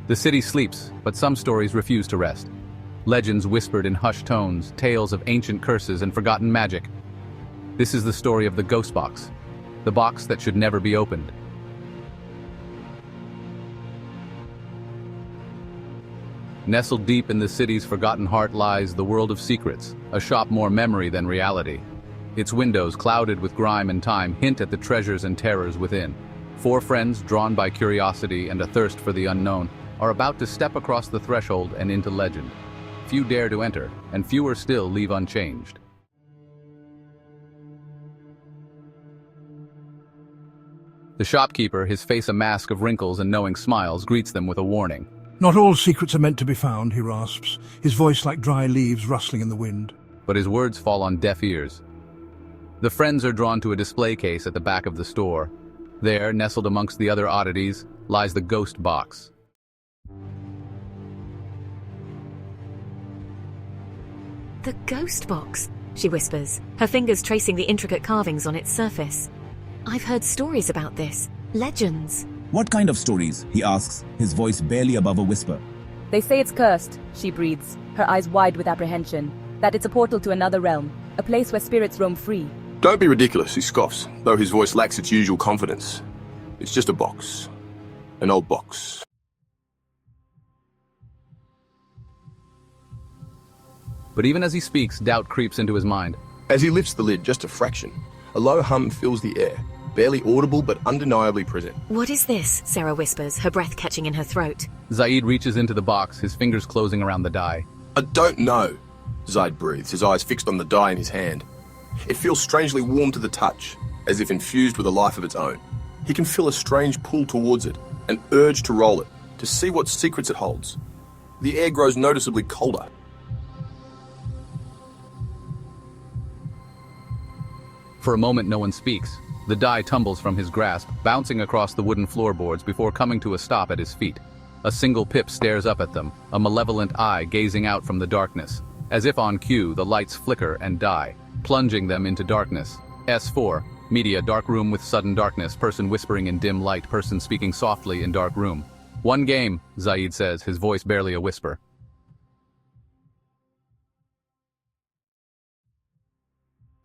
The city sleeps, but some stories refuse to rest. Legends whispered in hushed tones, tales of ancient curses and forgotten magic. This is the story of the ghost box, the box that should never be opened. Nestled deep in the city's forgotten heart lies the world of secrets, a shop more memory than reality. Its windows, clouded with grime and time, hint at the treasures and terrors within. Four friends, drawn by curiosity and a thirst for the unknown, are about to step across the threshold and into legend. Few dare to enter, and fewer still leave unchanged. The shopkeeper, his face a mask of wrinkles and knowing smiles, greets them with a warning. "Not all secrets are meant to be found," he rasps, his voice like dry leaves rustling in the wind. But his words fall on deaf ears. The friends are drawn to a display case at the back of the store. There, nestled amongst the other oddities, lies the ghost box. The ghost box, she whispers, her fingers tracing the intricate carvings on its surface. I've heard stories about this, legends. What kind of stories? He asks, his voice barely above a whisper. They say it's cursed, she breathes, her eyes wide with apprehension. That it's a portal to another realm, a place where spirits roam free. Don't be ridiculous, he scoffs, though his voice lacks its usual confidence. It's just a box. An old box. But even as he speaks, doubt creeps into his mind. As he lifts the lid just a fraction, a low hum fills the air, barely audible but undeniably present. What is this? Sarah whispers, her breath catching in her throat. Zaid reaches into the box, his fingers closing around the die. I don't know, Zaid breathes, his eyes fixed on the die in his hand. It feels strangely warm to the touch, as if infused with a life of its own. He can feel a strange pull towards it, an urge to roll it, to see what secrets it holds. The air grows noticeably colder. For a moment, no one speaks. The die tumbles from his grasp, bouncing across the wooden floorboards before coming to a stop at his feet. A single pip stares up at them, a malevolent eye gazing out from the darkness. As if on cue, the lights flicker and die, plunging them into darkness. S4, media, dark room with sudden darkness, person whispering in dim light, person speaking softly in dark room. One game, Zaid says, his voice barely a whisper.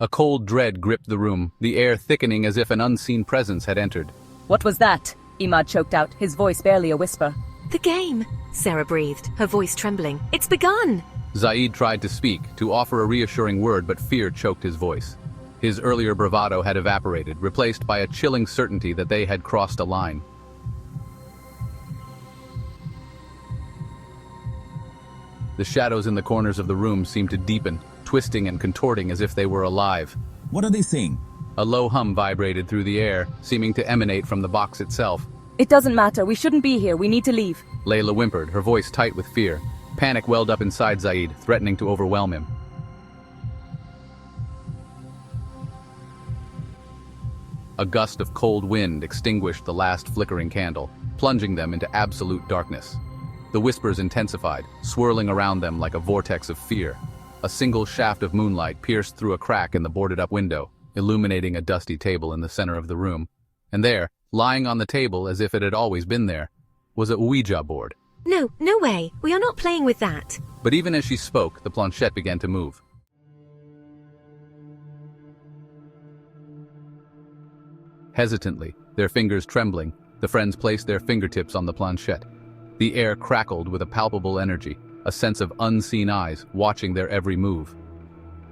A cold dread gripped the room, the air thickening as if an unseen presence had entered. What was that? Imad choked out, his voice barely a whisper. The game, Sarah breathed, her voice trembling. It's begun! Zaid tried to speak, to offer a reassuring word, but fear choked his voice. His earlier bravado had evaporated, replaced by a chilling certainty that they had crossed a line. The shadows in the corners of the room seemed to deepen, twisting and contorting as if they were alive. What are they saying? A low hum vibrated through the air, seeming to emanate from the box itself. It doesn't matter, we shouldn't be here, we need to leave. Layla whimpered, her voice tight with fear. Panic welled up inside Zaid, threatening to overwhelm him. A gust of cold wind extinguished the last flickering candle, plunging them into absolute darkness. The whispers intensified, swirling around them like a vortex of fear. A single shaft of moonlight pierced through a crack in the boarded-up window, illuminating a dusty table in the center of the room. And there, lying on the table as if it had always been there, was a Ouija board. No, no way. We are not playing with that. But even as she spoke, the planchette began to move. Hesitantly, their fingers trembling, the friends placed their fingertips on the planchette. The air crackled with a palpable energy, a sense of unseen eyes watching their every move.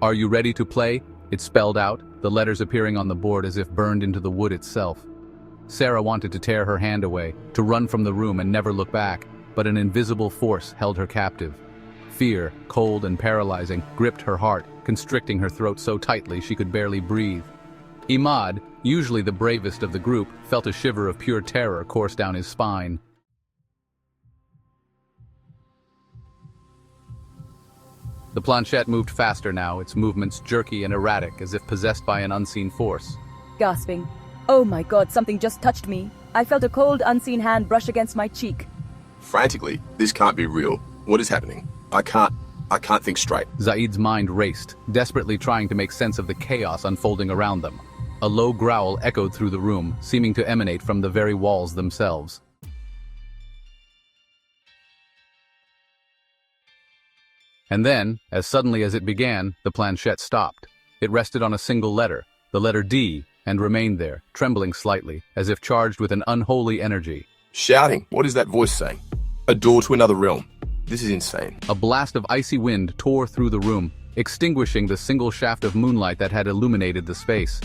"Are you ready to play?" It spelled out, the letters appearing on the board as if burned into the wood itself. Sarah wanted to tear her hand away, to run from the room and never look back, but an invisible force held her captive. Fear, cold and paralyzing, gripped her heart, constricting her throat so tightly she could barely breathe. Imad, usually the bravest of the group, felt a shiver of pure terror course down his spine. The planchette moved faster now, its movements jerky and erratic, as if possessed by an unseen force. Gasping. Oh my god, something just touched me. I felt a cold, unseen hand brush against my cheek. Frantically, this can't be real. What is happening? I can't think straight. Zaid's mind raced, desperately trying to make sense of the chaos unfolding around them. A low growl echoed through the room, seeming to emanate from the very walls themselves. And then, as suddenly as it began, the planchette stopped. It rested on a single letter, the letter D, and remained there, trembling slightly, as if charged with an unholy energy. Shouting. What is that voice saying? A door to another realm. This is insane. A blast of icy wind tore through the room, extinguishing the single shaft of moonlight that had illuminated the space.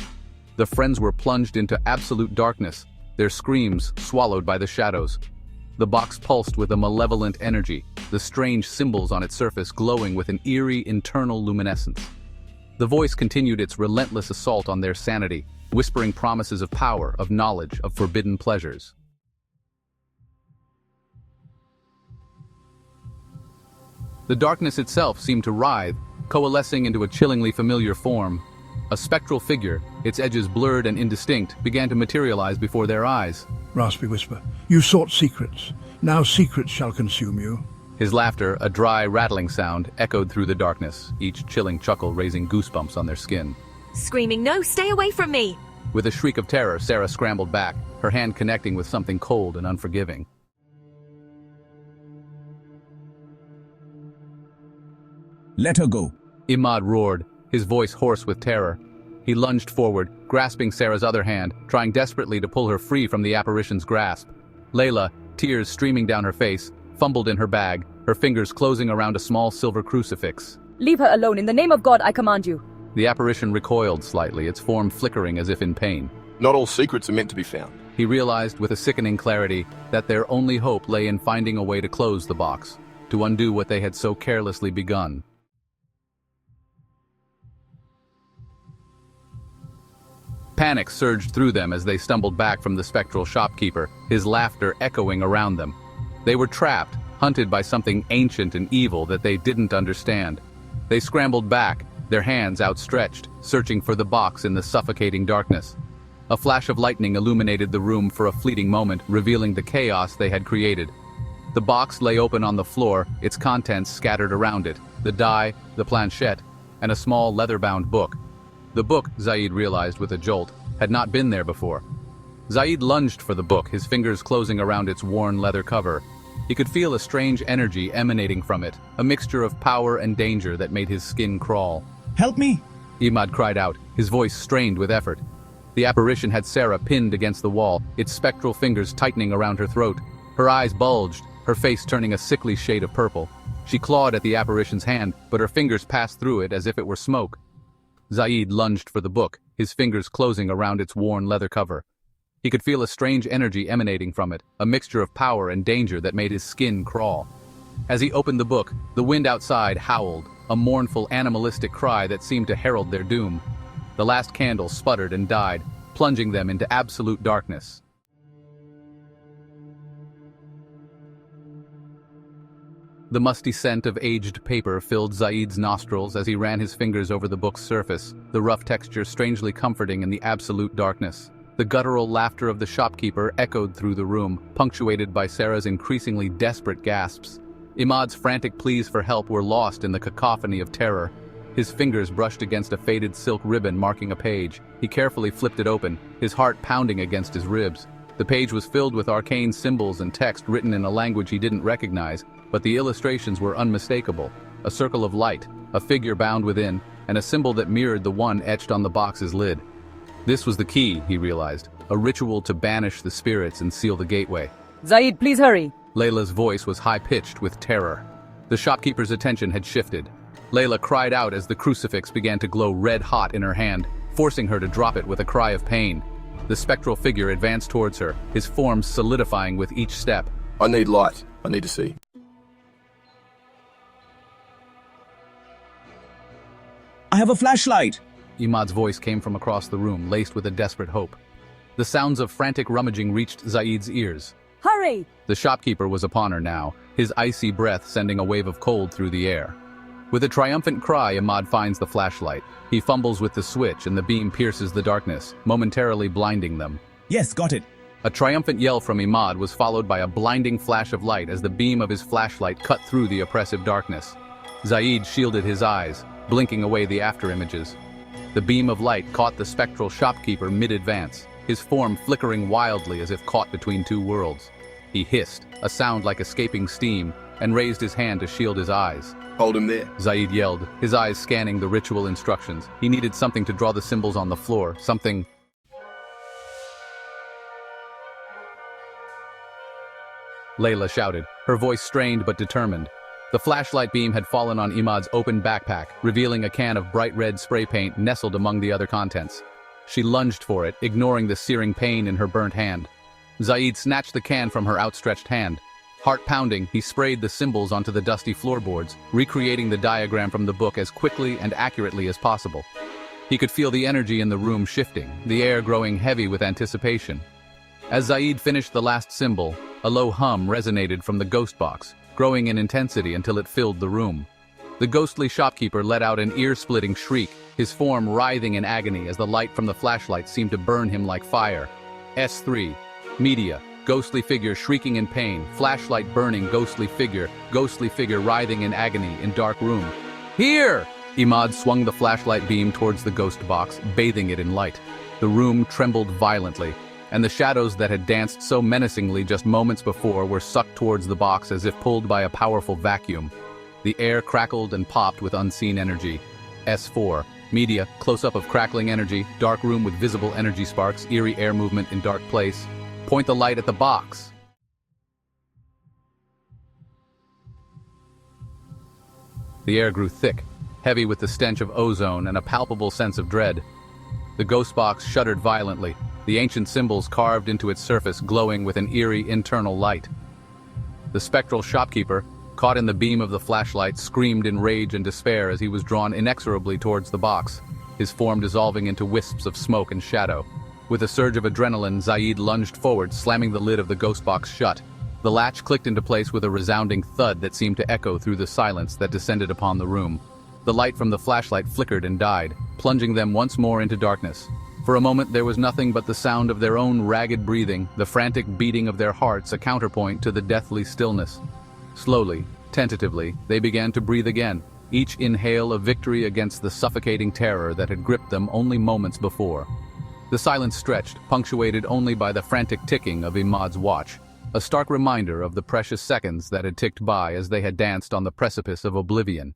The friends were plunged into absolute darkness, their screams swallowed by the shadows. The box pulsed with a malevolent energy, the strange symbols on its surface glowing with an eerie internal luminescence. The voice continued its relentless assault on their sanity, whispering promises of power, of knowledge, of forbidden pleasures. The darkness itself seemed to writhe, coalescing into a chillingly familiar form. A spectral figure, its edges blurred and indistinct, began to materialize before their eyes. Raspy whisper. You sought secrets. Now secrets shall consume you. His laughter, a dry, rattling sound, echoed through the darkness, each chilling chuckle raising goosebumps on their skin. Screaming, "No, stay away from me!" With a shriek of terror, Sarah scrambled back, her hand connecting with something cold and unforgiving. Let her go. Imad roared, his voice hoarse with terror. He lunged forward, grasping Sarah's other hand, trying desperately to pull her free from the apparition's grasp. Layla, tears streaming down her face, fumbled in her bag, her fingers closing around a small silver crucifix. Leave her alone. In the name of God, I command you. The apparition recoiled slightly, its form flickering as if in pain. Not all secrets are meant to be found. He realized with a sickening clarity that their only hope lay in finding a way to close the box, to undo what they had so carelessly begun. Panic surged through them as they stumbled back from the spectral shopkeeper, his laughter echoing around them. They were trapped, hunted by something ancient and evil that they didn't understand. They scrambled back, their hands outstretched, searching for the box in the suffocating darkness. A flash of lightning illuminated the room for a fleeting moment, revealing the chaos they had created. The box lay open on the floor, its contents scattered around it, the die, the planchette, and a small leather-bound book. The book, Zaid realized with a jolt, had not been there before. Zaid lunged for the book, his fingers closing around its worn leather cover. He could feel a strange energy emanating from it, a mixture of power and danger that made his skin crawl. Help me! Imad cried out, his voice strained with effort. The apparition had Sarah pinned against the wall, its spectral fingers tightening around her throat. Her eyes bulged, her face turning a sickly shade of purple. She clawed at the apparition's hand, but her fingers passed through it as if it were smoke. Zaid lunged for the book, his fingers closing around its worn leather cover. He could feel a strange energy emanating from it, a mixture of power and danger that made his skin crawl. As he opened the book, the wind outside howled, a mournful animalistic cry that seemed to herald their doom. The last candle sputtered and died, plunging them into absolute darkness. The musty scent of aged paper filled Zaid's nostrils as he ran his fingers over the book's surface, the rough texture strangely comforting in the absolute darkness. The guttural laughter of the shopkeeper echoed through the room, punctuated by Sarah's increasingly desperate gasps. Imad's frantic pleas for help were lost in the cacophony of terror. His fingers brushed against a faded silk ribbon marking a page. He carefully flipped it open, his heart pounding against his ribs. The page was filled with arcane symbols and text written in a language he didn't recognize, but the illustrations were unmistakable. A circle of light, a figure bound within, and a symbol that mirrored the one etched on the box's lid. This was the key, he realized, a ritual to banish the spirits and seal the gateway. Zaid, please hurry. Layla's voice was high-pitched with terror. The shopkeeper's attention had shifted. Layla cried out as the crucifix began to glow red-hot in her hand, forcing her to drop it with a cry of pain. The spectral figure advanced towards her, his form solidifying with each step. I need light. I need to see. I have a flashlight. Imad's voice came from across the room, laced with a desperate hope. The sounds of frantic rummaging reached Zaid's ears. Hurry! The shopkeeper was upon her now, his icy breath sending a wave of cold through the air. With a triumphant cry, Imad finds the flashlight. He fumbles with the switch and the beam pierces the darkness, momentarily blinding them. Yes, got it. A triumphant yell from Imad was followed by a blinding flash of light as the beam of his flashlight cut through the oppressive darkness. Zaid shielded his eyes, blinking away the afterimages. The beam of light caught the spectral shopkeeper mid-advance, his form flickering wildly as if caught between two worlds. He hissed, a sound like escaping steam, and raised his hand to shield his eyes. Hold him there. Zaid yelled, his eyes scanning the ritual instructions. He needed something to draw the symbols on the floor, something... Layla shouted, her voice strained but determined. The flashlight beam had fallen on Imad's open backpack, revealing a can of bright red spray paint nestled among the other contents. She lunged for it, ignoring the searing pain in her burnt hand. Zaid snatched the can from her outstretched hand. Heart pounding, he sprayed the symbols onto the dusty floorboards, recreating the diagram from the book as quickly and accurately as possible. He could feel the energy in the room shifting, the air growing heavy with anticipation. As Zaid finished the last symbol, a low hum resonated from the ghost box, growing in intensity until it filled the room. The ghostly shopkeeper let out an ear-splitting shriek, his form writhing in agony as the light from the flashlight seemed to burn him like fire. S3. Media. Ghostly figure shrieking in pain, flashlight burning, ghostly figure writhing in agony in dark room. Here! Imad swung the flashlight beam towards the ghost box, bathing it in light. The room trembled violently, and the shadows that had danced so menacingly just moments before were sucked towards the box as if pulled by a powerful vacuum. The air crackled and popped with unseen energy. S4. Media, close-up of crackling energy, dark room with visible energy sparks, eerie air movement in dark place. Point the light at the box. The air grew thick, heavy with the stench of ozone and a palpable sense of dread. The ghost box shuddered violently, the ancient symbols carved into its surface glowing with an eerie internal light. The spectral shopkeeper, caught in the beam of the flashlight, screamed in rage and despair as he was drawn inexorably towards the box, his form dissolving into wisps of smoke and shadow. With a surge of adrenaline, Zaid lunged forward, slamming the lid of the ghost box shut. The latch clicked into place with a resounding thud that seemed to echo through the silence that descended upon the room. The light from the flashlight flickered and died, plunging them once more into darkness. For a moment there was nothing but the sound of their own ragged breathing, the frantic beating of their hearts, a counterpoint to the deathly stillness. Slowly, tentatively, they began to breathe again, each inhale a victory against the suffocating terror that had gripped them only moments before. The silence stretched, punctuated only by the frantic ticking of Imad's watch, a stark reminder of the precious seconds that had ticked by as they had danced on the precipice of oblivion.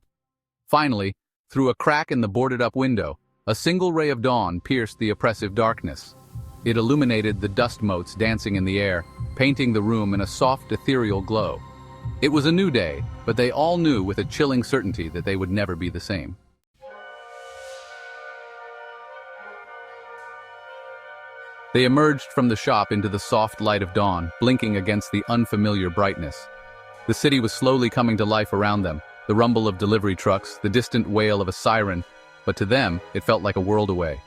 Finally, through a crack in the boarded-up window, a single ray of dawn pierced the oppressive darkness. It illuminated the dust motes dancing in the air, painting the room in a soft, ethereal glow. It was a new day, but they all knew with a chilling certainty that they would never be the same. They emerged from the shop into the soft light of dawn, blinking against the unfamiliar brightness. The city was slowly coming to life around them, the rumble of delivery trucks, the distant wail of a siren, but to them, it felt like a world away.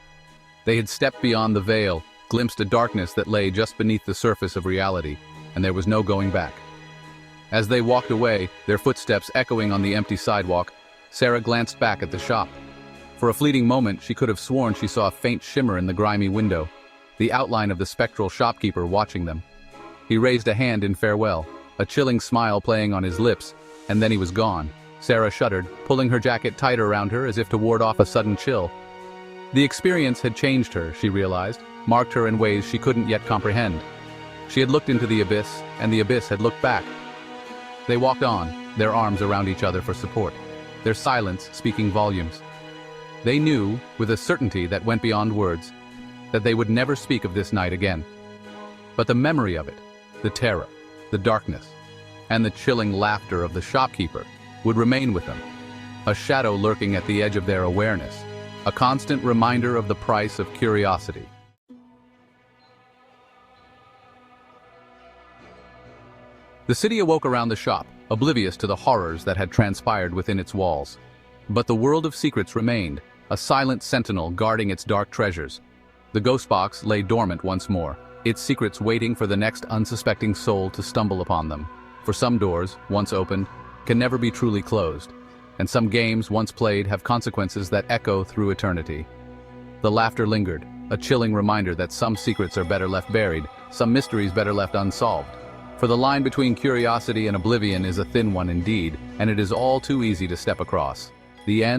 They had stepped beyond the veil, glimpsed a darkness that lay just beneath the surface of reality, and there was no going back. As they walked away, their footsteps echoing on the empty sidewalk, Sarah glanced back at the shop. For a fleeting moment, she could have sworn she saw a faint shimmer in the grimy window, the outline of the spectral shopkeeper watching them. He raised a hand in farewell, a chilling smile playing on his lips, and then he was gone. Sarah shuddered, pulling her jacket tighter around her as if to ward off a sudden chill. The experience had changed her, she realized, marked her in ways she couldn't yet comprehend. She had looked into the abyss, and the abyss had looked back. They walked on, their arms around each other for support, their silence speaking volumes. They knew, with a certainty that went beyond words, that they would never speak of this night again. But the memory of it, the terror, the darkness, and the chilling laughter of the shopkeeper would remain with them, a shadow lurking at the edge of their awareness, a constant reminder of the price of curiosity. The city awoke around the shop, oblivious to the horrors that had transpired within its walls. But the world of secrets remained, a silent sentinel guarding its dark treasures. The ghost box lay dormant once more, its secrets waiting for the next unsuspecting soul to stumble upon them. For some doors, once opened, can never be truly closed, and some games once played have consequences that echo through eternity. The laughter lingered, a chilling reminder that some secrets are better left buried, some mysteries better left unsolved. For the line between curiosity and oblivion is a thin one indeed, and it is all too easy to step across. The end